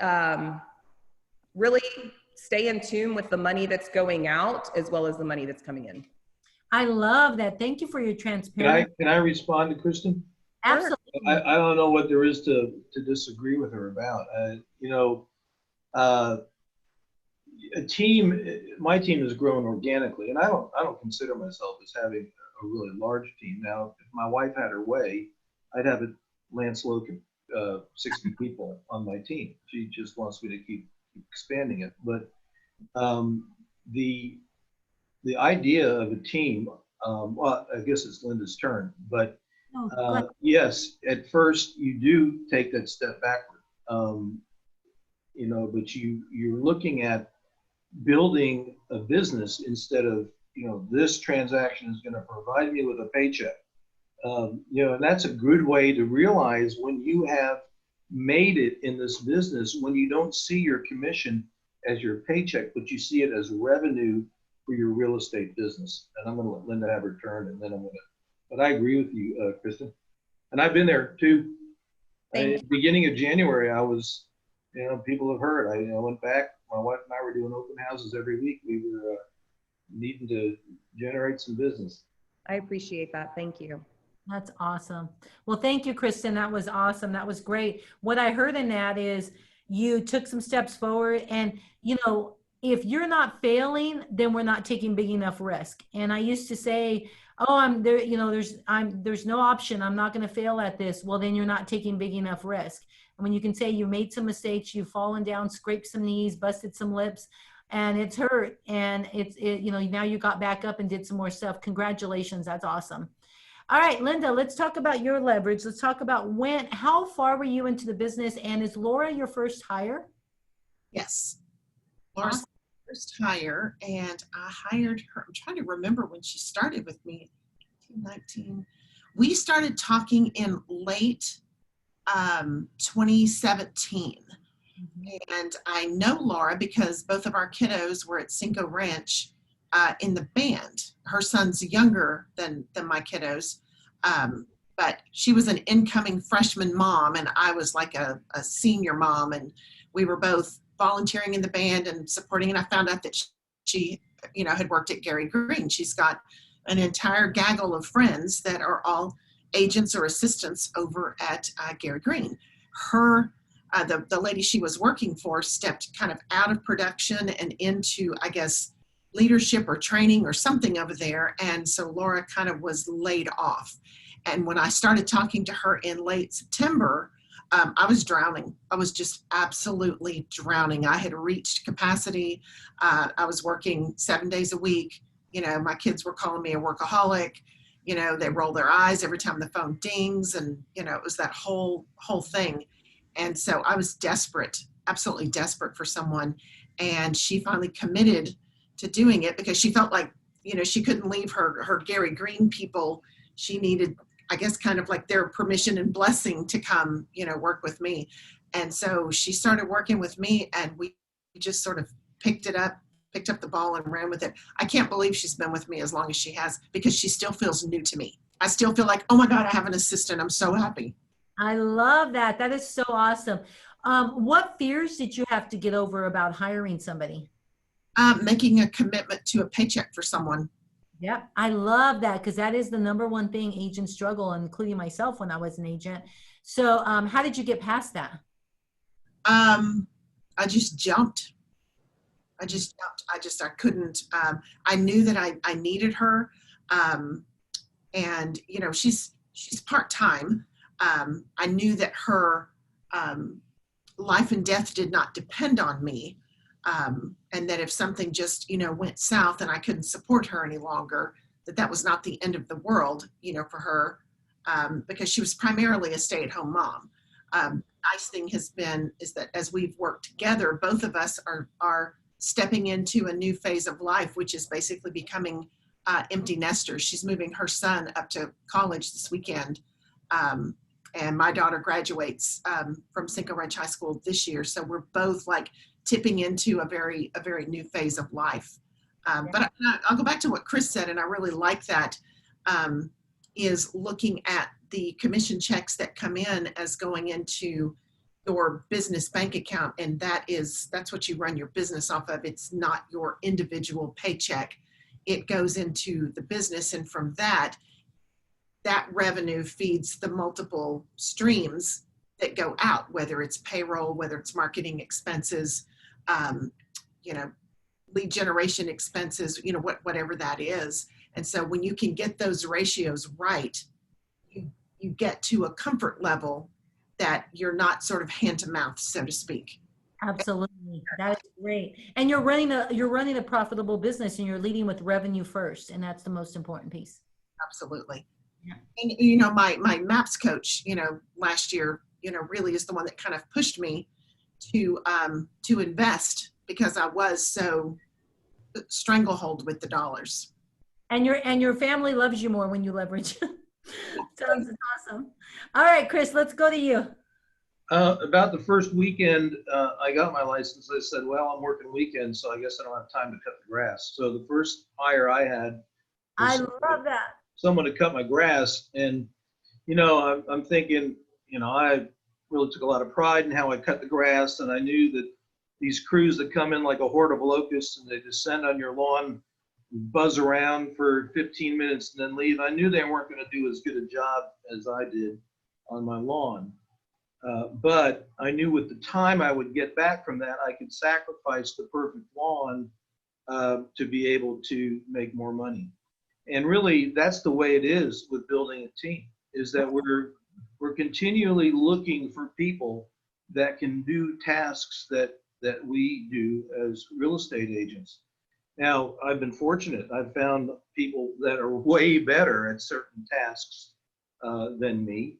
really stay in tune with the money that's going out as well as the money that's coming in. I love that. Thank you for your transparency. Can I respond to Kristen? Absolutely. I don't know what there is to disagree with her about. A team, my team has grown organically, and I don't consider myself as having a really large team. Now, if my wife had her way, I'd have a Lance Logan, 60 people on my team. She just wants me to keep expanding it. But the idea of a team, well, I guess it's Linda's turn, but yes, at first you do take that step backward, but you're looking at building a business instead of, this transaction is going to provide me with a paycheck. And that's a good way to realize when you have made it in this business, when you don't see your commission as your paycheck, but you see it as revenue for your real estate business. And I'm going to let Linda have her turn, and then but I agree with you, Kristen. And I've been there too. At the beginning of January, I was, people have heard, I went back, my wife and I were doing open houses every week. We were needing to generate some business. I appreciate that. Thank you. That's awesome. Well, thank you, Kristen. That was awesome. That was great. What I heard in that is you took some steps forward, and, if you're not failing, then we're not taking big enough risk. And I used to say, oh, I'm there, there's no option. I'm not going to fail at this. Well, then you're not taking big enough risk. And when you can say you made some mistakes, you've fallen down, scraped some knees, busted some lips, and it's hurt. And now you got back up and did some more stuff. Congratulations. That's awesome. All right, Linda, let's talk about your leverage. Let's talk about how far were you into the business, and is Laura your first hire? Yes. Laura's my first hire, and I hired her. I'm trying to remember when she started with me, 19. We started talking in late 2017. And I know Laura because both of our kiddos were at Cinco Ranch in the band. Her son's younger than my kiddos, but she was an incoming freshman mom, and I was like a senior mom, and we were both volunteering in the band and supporting. And I found out that she had worked at Gary Green. She's got an entire gaggle of friends that are all agents or assistants over at Gary Green. The lady she was working for stepped kind of out of production and into, I guess, leadership or training or something over there. And so Laura kind of was laid off. And when I started talking to her in late September, I was drowning. I was just absolutely drowning. I had reached capacity. I was working 7 days a week. My kids were calling me a workaholic. They roll their eyes every time the phone dings, and, it was that whole thing. And so I was desperate, absolutely desperate for someone. And she finally committed to doing it because she felt like, she couldn't leave her Gary Green people. She needed, I guess, kind of like their permission and blessing to come, work with me. And so she started working with me, and we just sort of picked up the ball and ran with it. I can't believe she's been with me as long as she has, because she still feels new to me. I still feel like, oh my God, I have an assistant. I'm so happy. I love that. That is so awesome. What fears did you have to get over about hiring somebody? Making a commitment to a paycheck for someone. Yep. I love that, because that is the number one thing agents struggle, including myself when I was an agent. So how did you get past that? I just jumped. I couldn't. I knew that I needed her, and you know, she's part-time. I knew that her life and death did not depend on me, and that if something just, you know, went south and I couldn't support her any longer, that was not the end of the world, you know, for her, because she was primarily a stay-at-home mom. Nice thing has been is that as we've worked together, both of us are stepping into a new phase of life, which is basically becoming empty nesters. She's moving her son up to college this weekend. And my daughter graduates from Cinco Ranch High School this year. So we're both like tipping into a very new phase of life. But I'll go back to what Chris said, and I really like that, is looking at the commission checks that come in as going into your business bank account. And that's what you run your business off of. It's not your individual paycheck. It goes into the business. And from that revenue feeds the multiple streams that go out, whether it's payroll, whether it's marketing expenses, you know, lead generation expenses, you know, whatever that is. And so when you can get those ratios right, you get to a comfort level that you're not sort of hand to mouth, so to speak. Absolutely. That is great. And you're running a profitable business, and you're leading with revenue first. And that's the most important piece. Absolutely. Yeah. And, you know, my MAPS coach, you know, last year, you know, really is the one that kind of pushed me to invest, because I was so stranglehold with the dollars. And your family loves you more when you leverage. Sounds awesome. All right, Chris, let's go to you. About the first weekend, I got my license. I said, well, I'm working weekends, so I guess I don't have time to cut the grass. So the first hire I had I love that. someone to cut my grass. And, you know, I'm thinking, you know, I really took a lot of pride in how I cut the grass. And I knew that these crews that come in like a horde of locusts and they descend on your lawn, buzz around for 15 minutes and then leave. I knew they weren't going to do as good a job as I did on my lawn. But I knew with the time I would get back from that, I could sacrifice the perfect lawn to be able to make more money. And really, that's the way it is with building a team, is that we're continually looking for people that can do tasks that we do as real estate agents. Now, I've been fortunate. I've found people that are way better at certain tasks than me.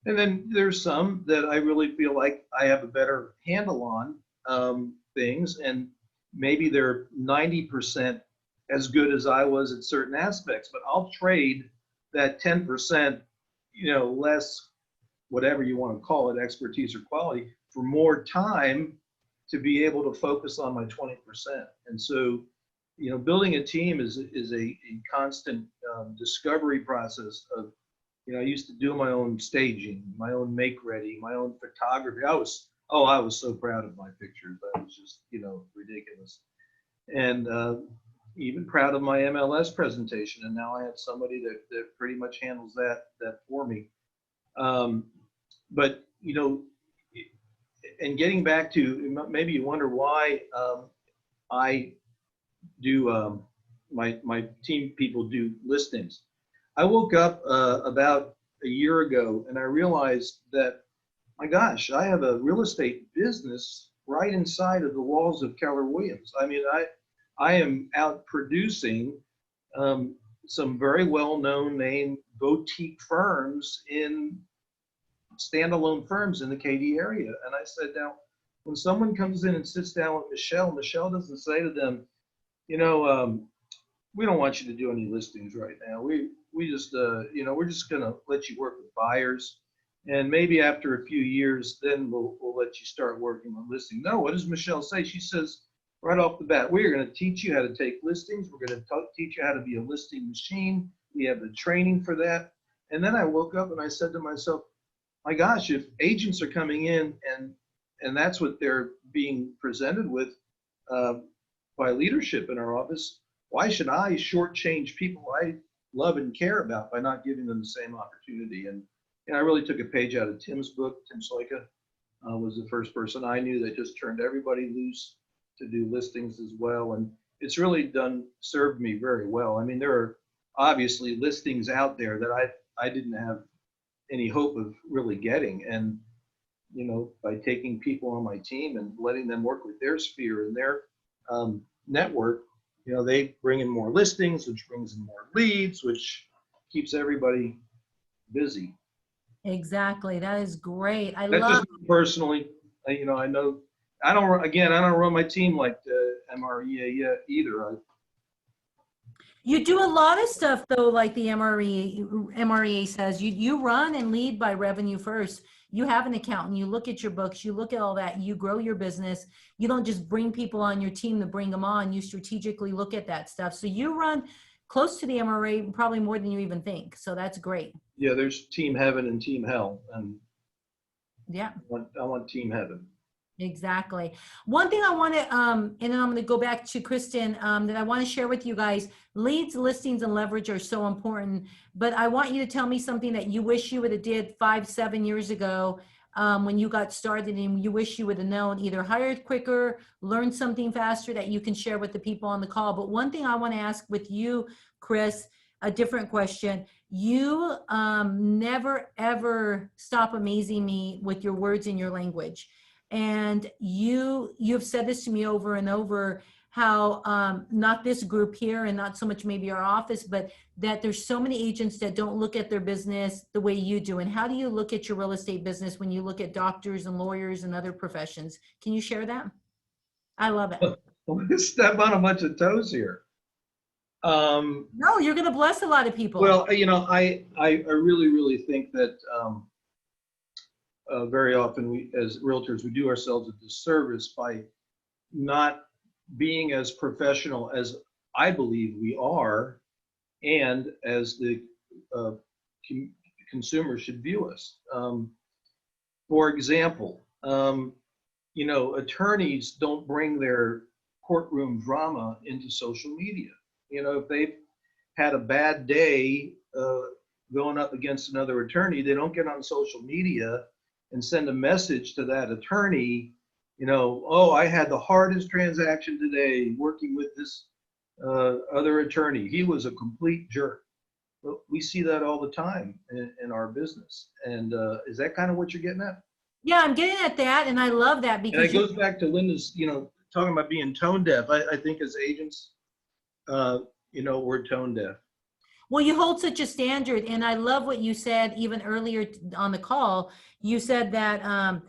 And then there's some that I really feel like I have a better handle on things, and maybe they're 90% as good as I was at certain aspects, but I'll trade that 10%, you know, less, whatever you want to call it, expertise or quality, for more time to be able to focus on my 20%. And so, you know, building a team is a constant discovery process of, you know, I used to do my own staging, my own make ready, my own photography. I was so proud of my pictures. That was just, you know, ridiculous. And even proud of my MLS presentation. And now I have somebody that pretty much handles that for me. But, you know, and getting back to, maybe you wonder why I do, my team people do listings. I woke up about a year ago and I realized that, my gosh, I have a real estate business right inside of the walls of Keller Williams. I mean, I am out producing some very well-known name boutique firms, in standalone firms in the Katy area. And I said, now, when someone comes in and sits down with Michelle doesn't say to them, you know, we don't want you to do any listings right now. We just, you know, we're just going to let you work with buyers. And maybe after a few years, then we'll let you start working on listing. No, what does Michelle say? She says, right off the bat, we are going to teach you how to take listings. We're going to teach you how to be a listing machine. We have the training for that. And then I woke up and I said to myself, my gosh, if agents are coming in and that's what they're being presented with by leadership in our office, why should I shortchange people I love and care about by not giving them the same opportunity? And I really took a page out of Tim's book. Tim Soika was the first person I knew that just turned everybody loose, to do listings as well. And it's really served me very well. I mean, there are obviously listings out there that I didn't have any hope of really getting. And, you know, by taking people on my team and letting them work with their sphere and their network, you know, they bring in more listings, which brings in more leads, which keeps everybody busy. Exactly. That is great. I That's love. just me personally. You know, I know I don't run my team like the MREA either. You do a lot of stuff though, like the MREA says. You run and lead by revenue first. You have an accountant, you look at your books, you look at all that, you grow your business. You don't just bring people on your team to bring them on. You strategically look at that stuff. So you run close to the MREA, probably more than you even think. So that's great. Yeah, there's team heaven and team hell, and Yeah. I want team heaven. Exactly. One thing I want to, and then I'm going to go back to Kristen, that I want to share with you guys. Leads, listings, and leverage are so important, but I want you to tell me something that you wish you would have did 5-7 years ago when you got started, and you wish you would have known, either hired quicker, learned something faster that you can share with the people on the call. But one thing I want to ask with you, Chris, a different question. You never, ever stop amazing me with your words and your language. And you've said this to me over and over, how not this group here and not so much maybe our office, but that there's so many agents that don't look at their business the way you do. And how do you look at your real estate business when you look at doctors and lawyers and other professions? Can you share that? I love it. I'm going to step on a bunch of toes here. No, you're going to bless a lot of people. Well, you know, I really, really think that very often we, as realtors, we do ourselves a disservice by not being as professional as I believe we are, and as the consumer should view us. For example, you know, attorneys don't bring their courtroom drama into social media. You know, if they've had a bad day going up against another attorney, they don't get on social media and send a message to that attorney, you know, oh, I had the hardest transaction today working with this other attorney. He was a complete jerk. Well, we see that all the time in our business. And is that kind of what you're getting at? Yeah, I'm getting at that. And I love that because and it goes back to Linda's, you know, talking about being tone deaf. I think as agents, you know, we're tone deaf. well, you hold such a standard, and I love what you said even earlier on the call. You said that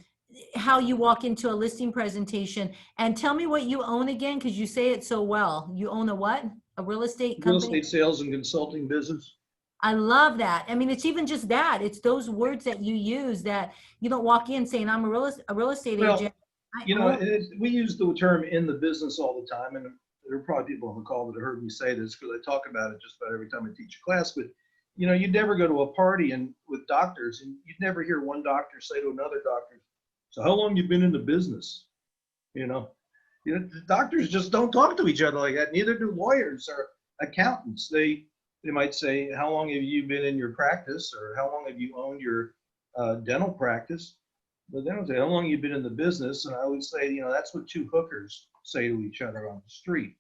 how you walk into a listing presentation. And tell me what you own again, because you say it so well. You own a what? A real estate company? Real estate sales and consulting business. I love that. I mean, it's even just that. It's those words that you use that you don't walk in saying, I'm a real estate agent. You know, we use the term in the business all the time, and there are probably people on the call that have heard me say this because I talk about it just about every time I teach a class. But you know, you'd never go to a party and with doctors, and you'd never hear one doctor say to another doctor, "So how long you been in the business?" You know, the doctors just don't talk to each other like that. Neither do lawyers or accountants. They might say, "How long have you been in your practice?" or "How long have you owned your dental practice?" But they don't say, "How long have you been in the business?" And I would say, you know, that's what two hookers say to each other on the street.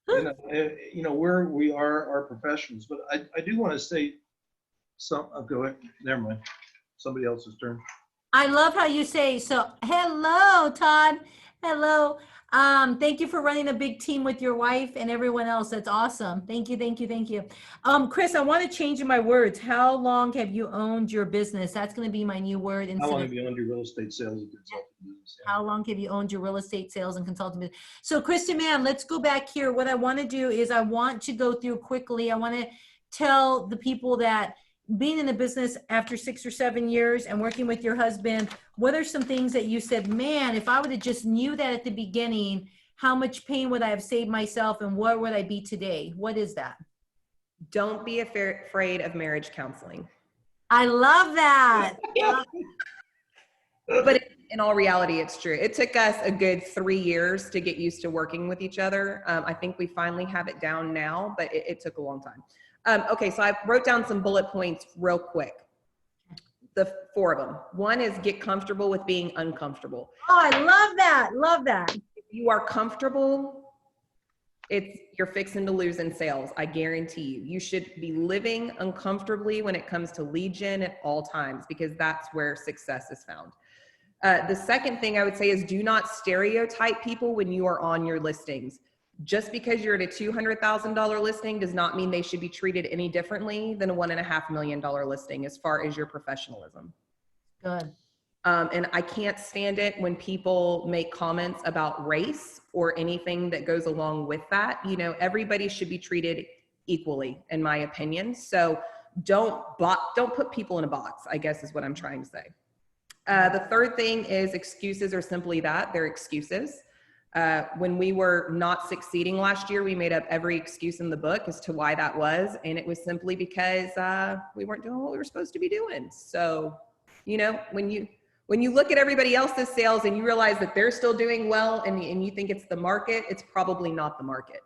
You know, we are our professions. But I do want to say some. I'll go ahead. Never mind. Somebody else's turn. I love how you say, so hello, Todd. Hello. Thank you for running a big team with your wife and everyone else. That's awesome. Thank you, thank you, thank you. Chris, I want to change my words. How long have you owned your business? That's going to be my new word. How long have you owned your real estate sales and consulting business? Yeah. How long have you owned your real estate sales and consulting business? So Kristin Mann, let's go back here. What I want to do is I want to go through quickly. I want to tell the people that being in the business after 6 or 7 years and working with your husband, what are some things that you said, man, if I would have just knew that at the beginning, how much pain would I have saved myself and where would I be today? What is that? Don't be afraid of marriage counseling. I love that. But in all reality, it's true. It took us a good 3 years to get used to working with each other. I think we finally have it down now, but it took a long time. Okay, so I wrote down some bullet points real quick. the 4 of them. One is get comfortable with being uncomfortable. Oh, I love that. Love that. If you are comfortable, you're fixing to lose in sales. I guarantee you. You should be living uncomfortably when it comes to lead gen at all times, because that's where success is found. The second thing I would say is do not stereotype people when you are on your listings. Just because you're at a $200,000 listing does not mean they should be treated any differently than a $1.5 million listing as far as your professionalism. Good. And I can't stand it when people make comments about race or anything that goes along with that. You know, everybody should be treated equally, in my opinion. So don't put people in a box, I guess is what I'm trying to say. The third thing is excuses are simply that, they're excuses. When we were not succeeding last year, we made up every excuse in the book as to why that was. And it was simply because we weren't doing what we were supposed to be doing. So, you know, when you look at everybody else's sales and you realize that they're still doing well and you think it's the market, it's probably not the market.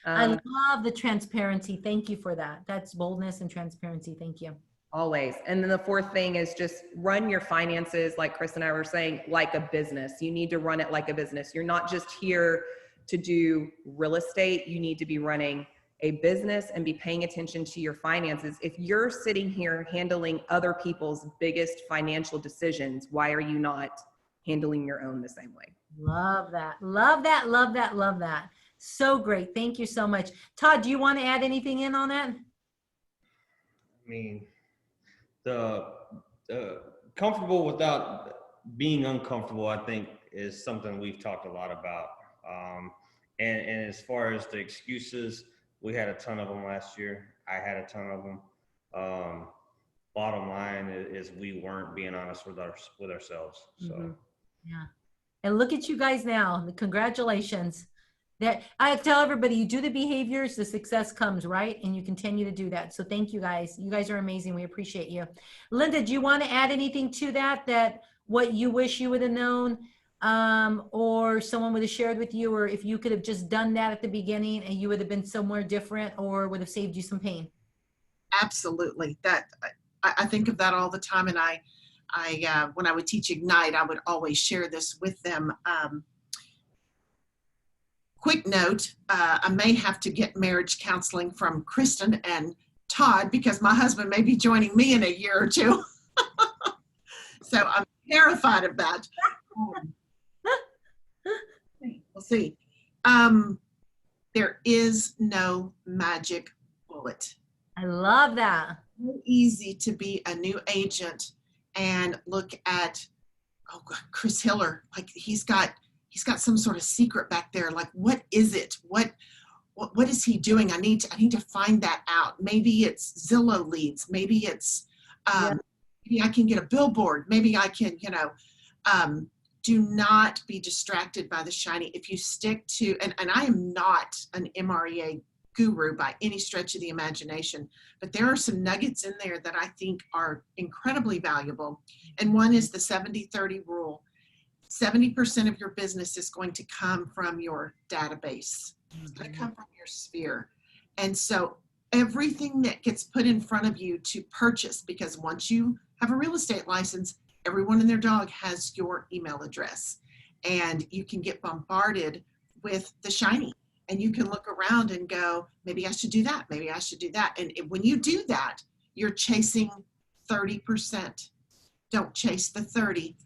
I love the transparency. Thank you for that. That's boldness and transparency. Thank you. Always. And then the fourth thing is just run your finances, like Chris and I were saying, like a business. You need to run it like a business. You're not just here to do real estate. You need to be running a business and be paying attention to your finances. If you're sitting here handling other people's biggest financial decisions, why are you not handling your own the same way? Love that. Love that. Love that. Love that. So great. Thank you so much. Todd, do you want to add anything in on that? I mean, the comfortable without being uncomfortable, I think, is something we've talked a lot about. And as far as the excuses, we had a ton of them last year. I had a ton of them. Bottom line is we weren't being honest with ourselves. So Yeah. And look at you guys now. Congratulations. That I tell everybody, you do the behaviors, the success comes, right? And you continue to do that. So thank you guys. You guys are amazing. We appreciate you. Linda, do you want to add anything to that what you wish you would have known, or someone would have shared with you, or if you could have just done that at the beginning and you would have been somewhere different or would have saved you some pain? Absolutely. That I think of that all the time. And I when I would teach Ignite, I would always share this with them. Quick note, I may have to get marriage counseling from Kristen and Todd because my husband may be joining me in a year or two. So I'm terrified of that. We'll see. There is no magic bullet. I love that. So easy to be a new agent and look at, oh God, Chris Hiller, like he's got some sort of secret back there. Like, what is it? What is he doing? I need to find that out. Maybe it's Zillow leads. Maybe it's, maybe I can get a billboard. Maybe I can, do not be distracted by the shiny. If you stick to, and I am not an MREA guru by any stretch of the imagination, but there are some nuggets in there that I think are incredibly valuable. And one is the 70-30 rule. 70% of your business is going to come from your database. It's going to come from your sphere. And so everything that gets put in front of you to purchase, because once you have a real estate license, everyone and their dog has your email address. And you can get bombarded with the shiny. And you can look around and go, maybe I should do that. Maybe I should do that. And when you do that, you're chasing 30%. Don't chase the 30.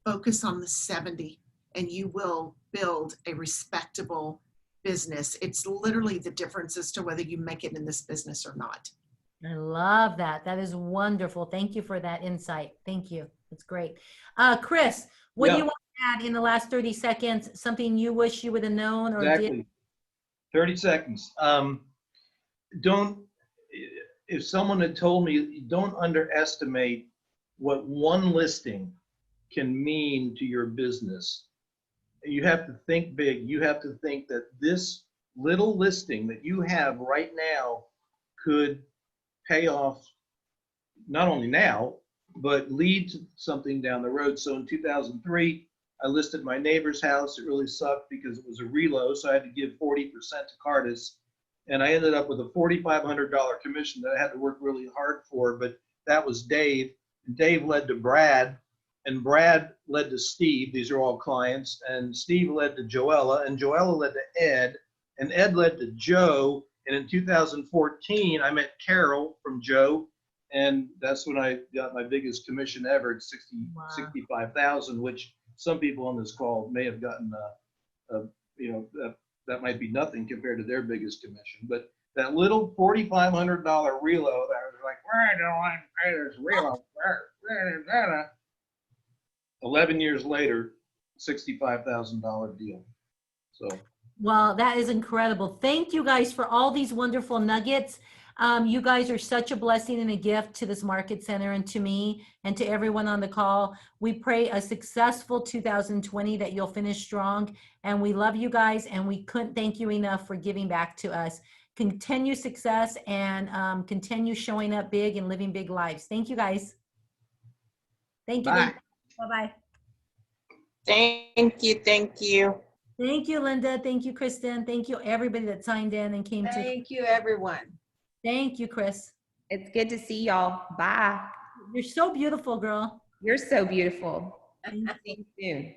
Focus on the 70 and you will build a respectable business. It's literally the difference as to whether you make it in this business or not. I love that. That is wonderful. Thank you for that insight. Thank you. That's great. Chris, what do you want to add in the last 30 seconds? Something you wish you would have known or did? 30 seconds. If someone had told me, don't underestimate what one listing can mean to your business. You have to think big. You have to think that this little listing that you have right now could pay off not only now, but lead to something down the road. So in 2003, I listed my neighbor's house. It really sucked because it was a reload, so I had to give 40% to Cardis. And I ended up with a $4,500 commission that I had to work really hard for, but that was Dave. and Dave led to Brad, and Brad led to Steve. These are all clients. And Steve led to Joella, and Joella led to Ed, and Ed led to Joe. And in 2014, I met Carol from Joe, and that's when I got my biggest commission ever at Wow. 65,000, which some people on this call may have gotten, you know, that might be nothing compared to their biggest commission. But that little $4,500 relo that was like, where do I pay this relo? 11 years later, $65,000 deal. So. Well, that is incredible. Thank you guys for all these wonderful nuggets. You guys are such a blessing and a gift to this market center and to me and to everyone on the call. We pray a successful 2020, that you'll finish strong. And we love you guys, and we couldn't thank you enough for giving back to us. Continue success and continue showing up big and living big lives. Thank you guys. Thank you. Bye. Bye-bye. Thank you. Thank you. Thank you, Linda. Thank you, Kristen. Thank you, everybody that signed in and came to. Thank you, everyone. Thank you, Chris. It's good to see y'all. Bye. You're so beautiful, girl. You're so beautiful. See you soon.